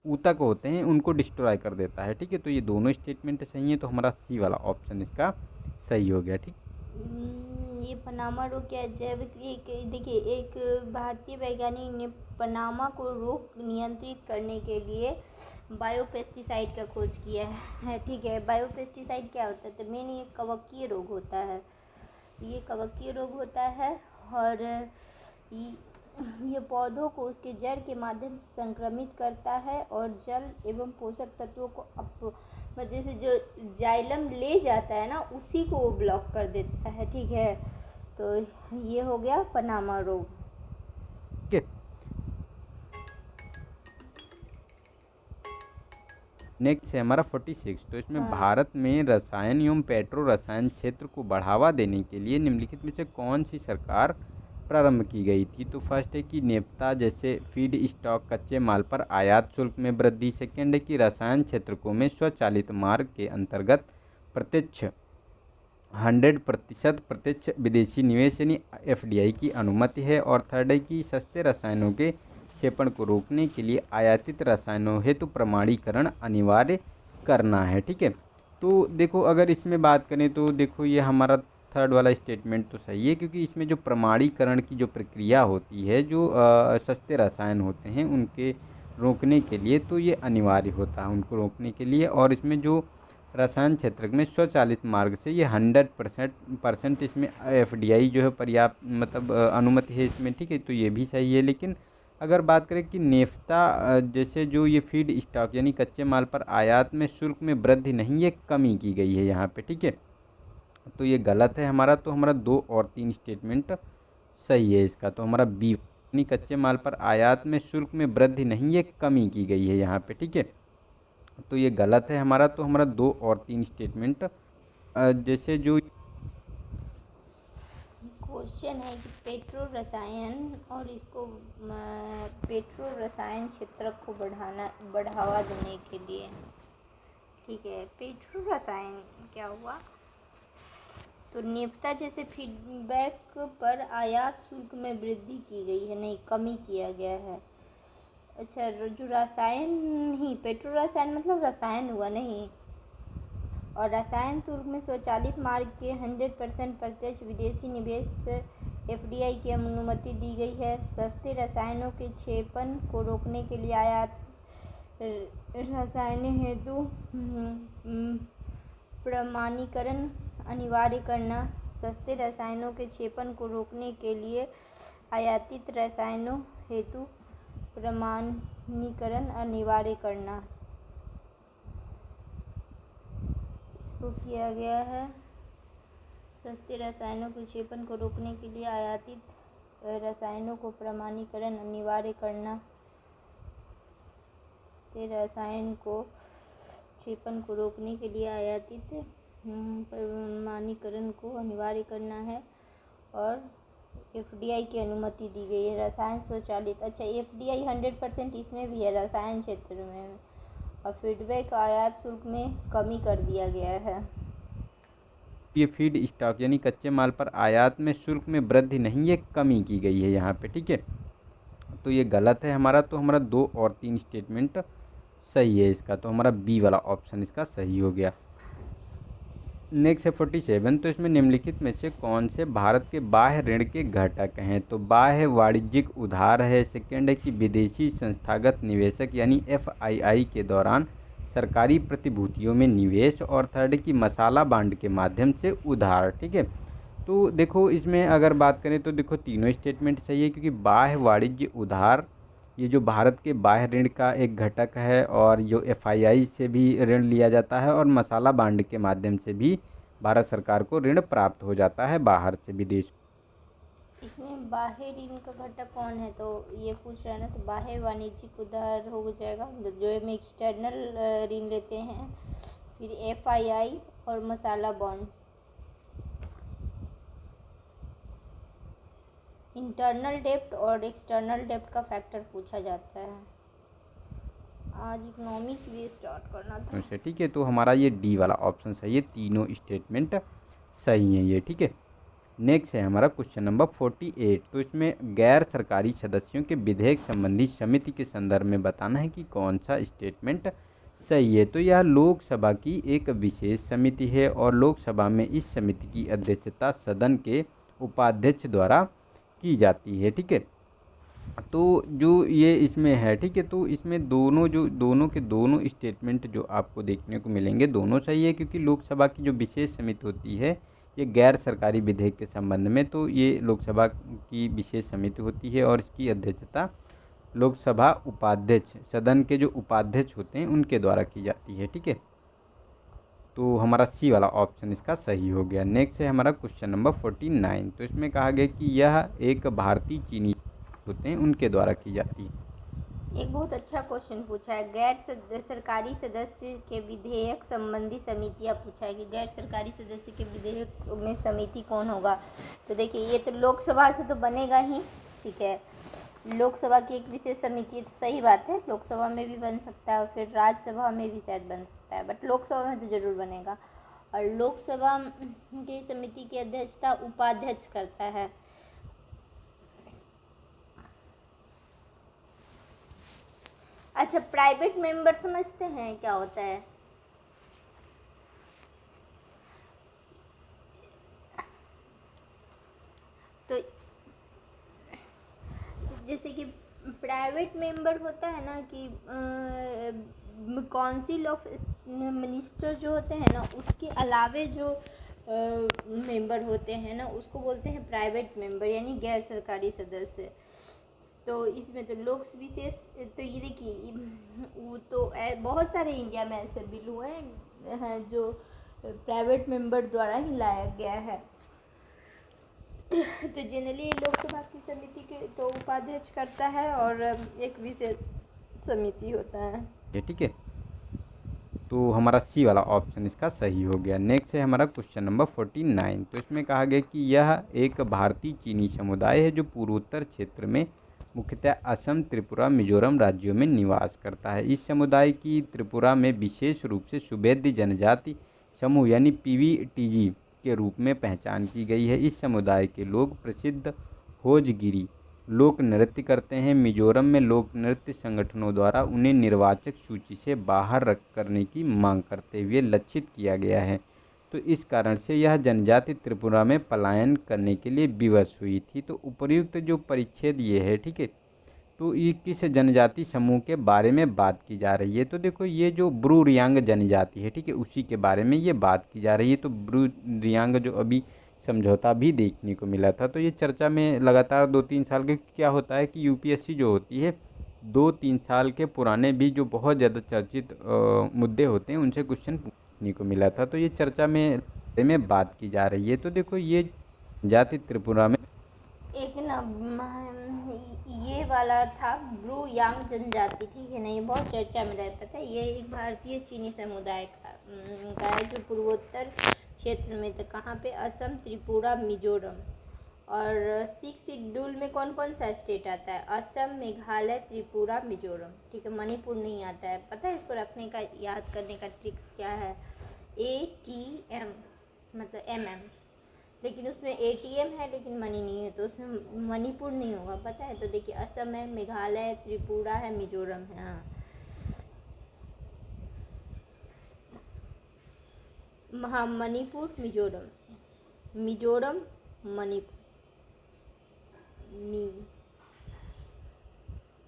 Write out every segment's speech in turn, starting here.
ऊतक होते हैं उनको डिस्ट्रॉय कर देता है। ठीक है, तो ये दोनों स्टेटमेंट सही हैं, तो हमारा सी वाला ऑप्शन इसका सही हो गया। ठीक, ये पनामा रोग क्या है? जैविक एक देखिए, एक भारतीय वैज्ञानिक ने पनामा को रोग नियंत्रित करने के लिए बायोपेस्टिसाइड का खोज किया है। ठीक है, बायोपेस्टिसाइड क्या होता है? तो मेन ये कवकीय रोग होता है, ये कवकीय रोग होता है। और ये पौधों को उसके जड़ के माध्यम से संक्रमित करता है और जल एवं पोषक तत्वों को वजह से जो जाइलम ले जाता है ना, उसी को वो ब्लॉक कर देता है। ठीक है, तो ये हो गया पनामा रोग। ठीक है। नेक्स्ट है हमारा 46। तो इसमें हाँ, भारत में रसायन एवं पेट्रो रसायन क्षेत्र को बढ़ावा देने के लिए निम्नलिखित में से कौन सी सरकार प्रारंभ की गई थी? तो फर्स्ट है कि नेफ्ता जैसे फीड स्टॉक कच्चे माल पर आयात शुल्क में वृद्धि। सेकेंड है कि रसायन क्षेत्र में स्वचालित मार्ग के अंतर्गत प्रत्यक्ष 100% प्रत्यक्ष विदेशी निवेश यानी एफडीआई की अनुमति है। और थर्ड है कि सस्ते रसायनों के क्षेपण को रोकने के लिए आयातित रसायनों हेतु प्रमाणीकरण अनिवार्य करना है। ठीक है, तो देखो अगर इसमें बात करें तो देखो ये हमारा थर्ड वाला स्टेटमेंट तो सही है, क्योंकि इसमें जो प्रमाणीकरण की जो प्रक्रिया होती है, जो सस्ते रसायन होते हैं उनके रोकने के लिए, तो ये अनिवार्य होता है उनको रोकने के लिए। और इसमें जो रसायन क्षेत्र में स्वचालित मार्ग से ये 100% इसमें एफडीआई जो है पर्याप्त मतलब अनुमति है इसमें। ठीक है, तो ये भी सही है। लेकिन अगर बात करें कि नेफ्ता जैसे जो ये फीड स्टॉक यानी कच्चे माल पर आयात में शुल्क में वृद्धि नहीं, ये कमी की गई है यहाँ पे। ठीक है, तो ये गलत है हमारा। तो हमारा 2 और 3 स्टेटमेंट सही है इसका। तो हमारा बी यानी कच्चे माल पर आयात में शुल्क में वृद्धि नहीं, ये कमी की गई है यहाँ पे। ठीक है, तो ये गलत है हमारा। तो हमारा 2 और 3 स्टेटमेंट जैसे जो क्वेश्चन है कि पेट्रो रसायन और इसको पेट्रो रसायन क्षेत्र को बढ़ावा देने के लिए। ठीक है, पेट्रो रसायन क्या हुआ? तो नेफ्ता जैसे फीडबैक पर आयात शुल्क में वृद्धि की गई है, नहीं कमी किया गया है। अच्छा, जो रसायन, नहीं पेट्रो रसायन मतलब रसायन हुआ नहीं। और रसायन शुल्क में स्वचालित मार्ग के 100% प्रत्यक्ष विदेशी निवेश एफडीआई की अनुमति दी गई है। सस्ते रसायनों के क्षेपण को रोकने के लिए आयात रसायन हेतु प्रमाणीकरण अनिवार्य करना। सस्ते रसायनों के क्षेपण को रोकने के लिए आयातित रसायनों हेतु प्रमाणीकरण अनिवार्य करना, इसको किया गया है। सस्ते रसायनों के क्षेपण को रोकने के लिए आयातित रसायनों को प्रमाणीकरण अनिवार्य करना। रसायन को क्षेपण को रोकने के लिए आयातित प्रमाणीकरण को अनिवार्य करना है और एफडीआई की अनुमति दी गई है। रसायन स्वचालित, अच्छा एफडीआई 100% इसमें भी है रसायन क्षेत्र में। और फीडबैक आयात शुल्क में कमी कर दिया गया है। ये फीड स्टॉक यानी कच्चे माल पर आयात में शुल्क में वृद्धि नहीं, ये कमी की गई है यहाँ पे। ठीक है, तो ये गलत है हमारा। तो हमारा 2 और 3 स्टेटमेंट सही है इसका। तो हमारा बी वाला ऑप्शन इसका सही हो गया। नेक्स्ट है 47। तो इसमें निम्नलिखित में से कौन से भारत के बाह्य ऋण के घटक हैं? तो बाह्य वाणिज्यिक उधार है। सेकेंड है कि विदेशी संस्थागत निवेशक यानी एफआईआई के दौरान सरकारी प्रतिभूतियों में निवेश। और थर्ड है कि मसाला बांड के माध्यम से उधार। ठीक है, तो देखो इसमें अगर बात करें तो देखो तीनों स्टेटमेंट सही है, क्योंकि बाह्य वाणिज्य उधार ये जो भारत के बाह्य ऋण का एक घटक है, और जो एफआईआई से भी ऋण लिया जाता है, और मसाला बांड के माध्यम से भी भारत सरकार को ऋण प्राप्त हो जाता है बाहर से विदेश। इसमें बाह्य ऋण का घटक कौन है? तो ये पूछ रहा है ना, तो बाह्य वाणिज्यिक उधार हो जाएगा जो हम एक्सटर्नल ऋण लेते हैं। फिर एफआईआई और मसाला बॉन्ड। इंटरनल डेप्ट और एक्सटर्नल डेप्ट का फैक्टर पूछा जाता है। आज इकोनॉमिक भी स्टार्ट करना था। अच्छा ठीक है, तो हमारा ये डी वाला ऑप्शन सही है। तीनों स्टेटमेंट सही है ये। ठीक है, नेक्स्ट है हमारा क्वेश्चन नंबर 48। तो इसमें गैर सरकारी सदस्यों के विधेयक संबंधी समिति के संदर्भ में बताना है कि कौन सा स्टेटमेंट सही है। तो यह लोकसभा की एक विशेष समिति है और लोकसभा में इस समिति की अध्यक्षता सदन के उपाध्यक्ष द्वारा की जाती है। ठीक है, तो जो ये इसमें है, ठीक है, तो इसमें दोनों के दोनों स्टेटमेंट जो आपको देखने को मिलेंगे दोनों सही है, क्योंकि लोकसभा की जो विशेष समिति होती है ये गैर सरकारी विधेयक के संबंध में, तो ये लोकसभा की विशेष समिति होती है और इसकी अध्यक्षता लोकसभा उपाध्यक्ष, सदन के जो उपाध्यक्ष होते हैं उनके द्वारा की जाती है। ठीक है, तो हमारा सी वाला ऑप्शन इसका सही हो गया। नेक्स्ट है हमारा क्वेश्चन नंबर 49। तो इसमें कहा गया कि यह एक भारतीय चीनी होते हैं उनके द्वारा की जाती है। एक बहुत अच्छा क्वेश्चन पूछा है, गैर सरकारी सदस्य के विधेयक संबंधी समितियाँ पूछा है कि गैर सरकारी सदस्य के विधेयक में समिति कौन होगा। तो देखिए ये तो लोकसभा से तो बनेगा ही, ठीक है, लोकसभा की एक विशेष समिति है, तो सही बात है, लोकसभा में भी बन सकता है और फिर राज्यसभा में भी शायद बन सकता है, बट लोकसभा में तो जरूर बनेगा। और लोकसभा की समिति की अध्यक्षता उपाध्यक्ष करता है। अच्छा, प्राइवेट मेंबर समझते हैं क्या होता है? तो जैसे कि प्राइवेट मेंबर होता है ना कि काउंसिल ऑफ मिनिस्टर जो होते हैं ना उसके अलावे जो मेंबर होते हैं ना उसको बोलते हैं प्राइवेट मेंबर, यानी गैर सरकारी सदस्य। तो इसमें तो लोक विशेष, तो ये देखिए वो तो बहुत सारे इंडिया में ऐसे बिल हुए हैं जो प्राइवेट मेंबर द्वारा ही लाया गया है। तो जनरली लोकसभा की समिति के तो उपाध्यक्ष करता है और एक विशेष समिति होता है। ठीक है, तो हमारा सी वाला ऑप्शन इसका सही हो गया। नेक्स्ट है हमारा क्वेश्चन नंबर 49। तो इसमें कहा गया कि यह एक भारतीय चीनी समुदाय है जो पूर्वोत्तर क्षेत्र में मुख्यतः असम, त्रिपुरा, मिजोरम राज्यों में निवास करता है। इस समुदाय की त्रिपुरा में विशेष रूप से सुभेद्य जनजाति समूह यानी पीवीटीजी के रूप में पहचान की गई है। इस समुदाय के लोग प्रसिद्ध होजगिरी लोक नृत्य करते हैं। मिजोरम में लोक नृत्य संगठनों द्वारा उन्हें निर्वाचक सूची से बाहर करने की मांग करते हुए लक्षित किया गया है। तो इस कारण से यह जनजाति त्रिपुरा में पलायन करने के लिए विवश हुई थी। तो उपर्युक्त जो परिच्छेद ये है, ठीक है, तो ये किस जनजाति समूह के बारे में बात की जा रही है। तो देखो ये जो ब्रू रियांग जनजाति है, ठीक है, उसी के बारे में ये बात की जा रही है। तो ब्रू रियांग जो अभी समझौता भी देखने को मिला था, तो ये चर्चा में लगातार 2-3 साल के, क्या होता है कि यूपीएससी जो होती है 2-3 साल के पुराने भी जो बहुत ज़्यादा चर्चित मुद्दे होते हैं उनसे क्वेश्चन पूछने को मिला था। तो ये चर्चा में बात की जा रही है। तो देखो ये जाति त्रिपुरा में एक ना ये वाला था ब्रू यांग जनजाति, ठीक है ना, ये बहुत चर्चा में रहा। पता है ये एक भारतीय चीनी समुदाय का है जो पूर्वोत्तर क्षेत्र में, तो कहाँ पे, असम, त्रिपुरा, मिजोरम। और 6 शेड्यूल में कौन कौन सा स्टेट आता है? असम, मेघालय, त्रिपुरा, मिजोरम, ठीक है, मणिपुर नहीं आता है। पता है इसको रखने का, याद करने का ट्रिक्स क्या है? ATM मतलब MM, लेकिन उसमें ATM है लेकिन मनी नहीं है, तो उसमें मणिपुर नहीं होगा, पता है। तो देखिए असम है, मेघालय है, त्रिपुरा है, मिजोरम है। हाँ, मणिपुर, मिजोरम, मिजोरम, मणिपुर,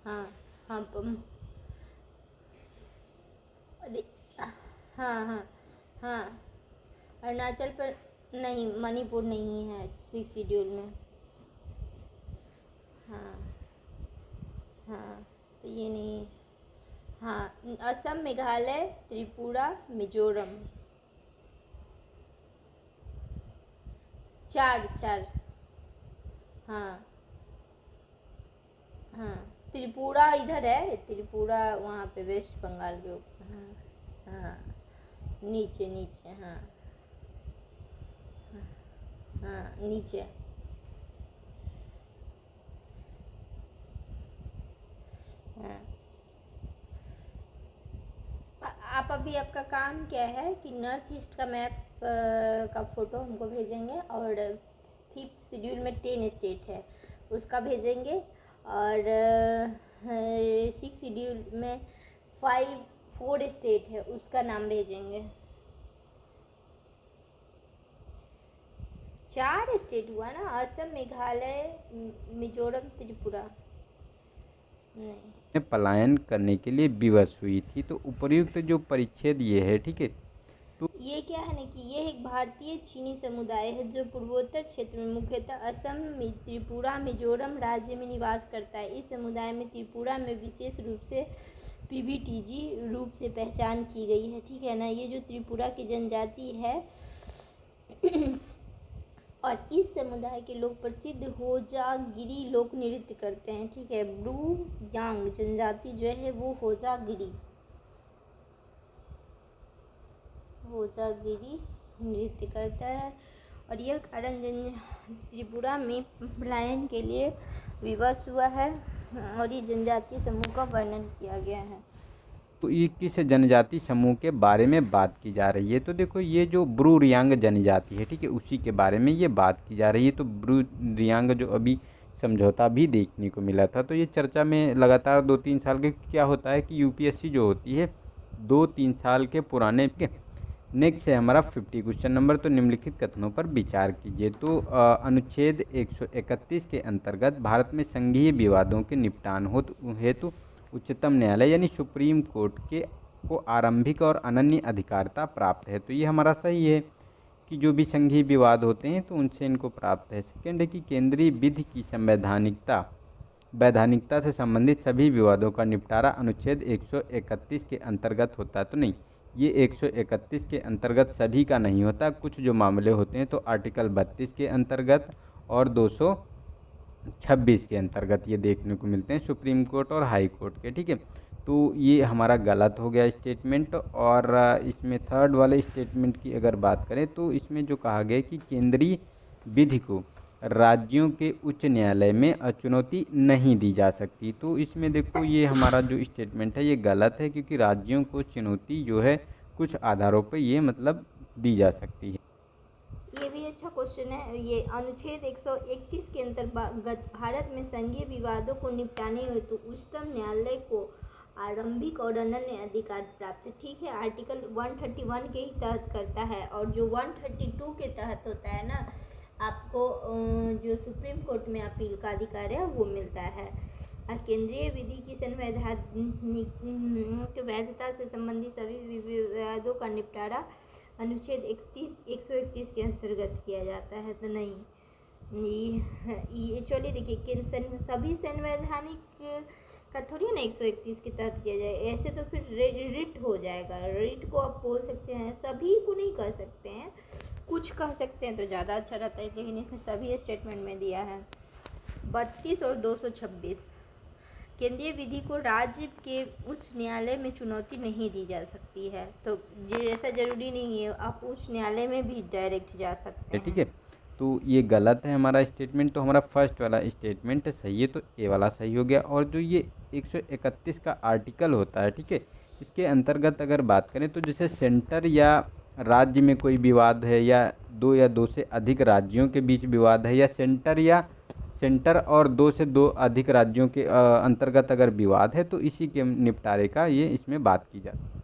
हाँ हाँ हाँ हाँ हाँ, अरुणाचल पर नहीं, मणिपुर नहीं है 6 शेड्यूल में। हाँ हाँ, तो ये नहीं। हाँ, असम, मेघालय, त्रिपुरा, मिजोरम, 4। हाँ हाँ, त्रिपुरा इधर है, त्रिपुरा वहाँ पे वेस्ट बंगाल के ऊपर। हाँ हाँ, नीचे नीचे, हाँ हाँ नीचे। हाँ, आप अभी आपका काम क्या है कि नॉर्थ ईस्ट का मैप का फ़ोटो हमको भेजेंगे और 5th शेड्यूल में 10 स्टेट है उसका भेजेंगे, और 6 शेड्यूल में 4 स्टेट है उसका नाम भेजेंगे। 4 स्टेट हुआ ना, असम, मेघालय, मिजोरम, त्रिपुरा। नहीं, में पलायन करने के लिए विवश हुई थी। तो उपर्युक्त जो परिच्छेद ये है, ठीक है, ये क्या है ना कि ये एक भारतीय चीनी समुदाय है जो पूर्वोत्तर क्षेत्र में मुख्यतः असम, त्रिपुरा, मिजोरम राज्य में निवास करता है। इस समुदाय में त्रिपुरा में विशेष रूप से पीबीटीजी रूप से पहचान की गई है, ठीक है ना। ये जो त्रिपुरा की जनजाति है और इस समुदाय के लोग प्रसिद्ध होजागिरी लोक नृत्य करते हैं, ठीक है। ब्रू यांग जनजाति जो है वो होजागिरी नृत्य करता है, और यह कारण त्रिपुरा में पलायन के लिए विवश हुआ है, और ये जनजातीय समूह का वर्णन किया गया है। तो ये किस जनजाति समूह के बारे में बात की जा रही है? तो देखो ये जो ब्रू रियांग जनजाति है, ठीक है, उसी के बारे में ये बात की जा रही है। तो ब्रू रियांग जो अभी समझौता भी देखने को मिला था, तो ये चर्चा में लगातार 2-3 साल के क्या होता है कि यूपीएससी जो होती है 2-3 साल के पुराने नेक्स्ट है हमारा 50 क्वेश्चन नंबर। तो निम्नलिखित कथनों पर विचार कीजिए। तो अनुच्छेद 131 के अंतर्गत भारत में संघीय विवादों के निपटान हेतु उच्चतम न्यायालय यानी सुप्रीम कोर्ट को आरंभिक और अनन्य अधिकारता प्राप्त है। तो ये हमारा सही है कि जो भी संघीय विवाद होते हैं तो उनसे इनको प्राप्त है। सेकेंड है कि केंद्रीय विधि की वैधानिकता से संबंधित सभी विवादों का निपटारा अनुच्छेद 131 के अंतर्गत होता है। तो नहीं, ये 131 के अंतर्गत सभी का नहीं होता, कुछ जो मामले होते हैं तो आर्टिकल 32 के अंतर्गत और 226 के अंतर्गत ये देखने को मिलते हैं, सुप्रीम कोर्ट और हाई कोर्ट के, ठीक है। तो ये हमारा गलत हो गया स्टेटमेंट। और इसमें थर्ड वाले स्टेटमेंट की अगर बात करें तो इसमें जो कहा गया कि केंद्रीय विधि को राज्यों के उच्च न्यायालय में चुनौती नहीं दी जा सकती। तो इसमें देखो ये हमारा जो स्टेटमेंट है ये गलत है, क्योंकि राज्यों को चुनौती जो है कुछ आधारों पर ये मतलब दी जा सकती है। ये भी अच्छा क्वेश्चन है। ये अनुच्छेद 131 के अंतर्गत भारत में संघीय विवादों को निपटाने हेतु उच्चतम न्यायालय को आरंभिक और अनन्य अधिकार प्राप्त है, ठीक है। आर्टिकल 131 के ही तहत करता है, और जो 132 के तहत होता है ना, आपको जो सुप्रीम कोर्ट में अपील का अधिकार है वो मिलता है। केंद्रीय विधि की संवैधानिक वैधता से संबंधित सभी विवादों का निपटारा अनुच्छेद 131 के अंतर्गत किया जाता है। तो नहीं, ये चलिए देखिए, सभी संवैधानिक का थोड़ी ना 131 के तहत किया जाए, ऐसे तो फिर रिट हो जाएगा। रिट को आप बोल सकते हैं, सभी को नहीं कह सकते हैं, कुछ कह सकते हैं तो ज़्यादा अच्छा रहता है, लेकिन इसमें सभी स्टेटमेंट में दिया है। 32 और 226 केंद्रीय विधि को राज्य के उच्च न्यायालय में चुनौती नहीं दी जा सकती है। तो ऐसा जरूरी नहीं है, आप उच्च न्यायालय में भी डायरेक्ट जा सकते हैं, ठीक है। तो ये गलत है हमारा स्टेटमेंट। तो हमारा फर्स्ट वाला स्टेटमेंट सही है, तो ए वाला सही हो गया। और जो ये 131 का आर्टिकल होता है, ठीक है, इसके अंतर्गत अगर बात करें तो जैसे सेंटर या राज्य में कोई विवाद है, या 2 या 2 से अधिक राज्यों के बीच विवाद है, या सेंटर और 2 से 2 अधिक राज्यों के अंतर्गत अगर विवाद है, तो इसी के निपटारे का ये इसमें बात की जाती है।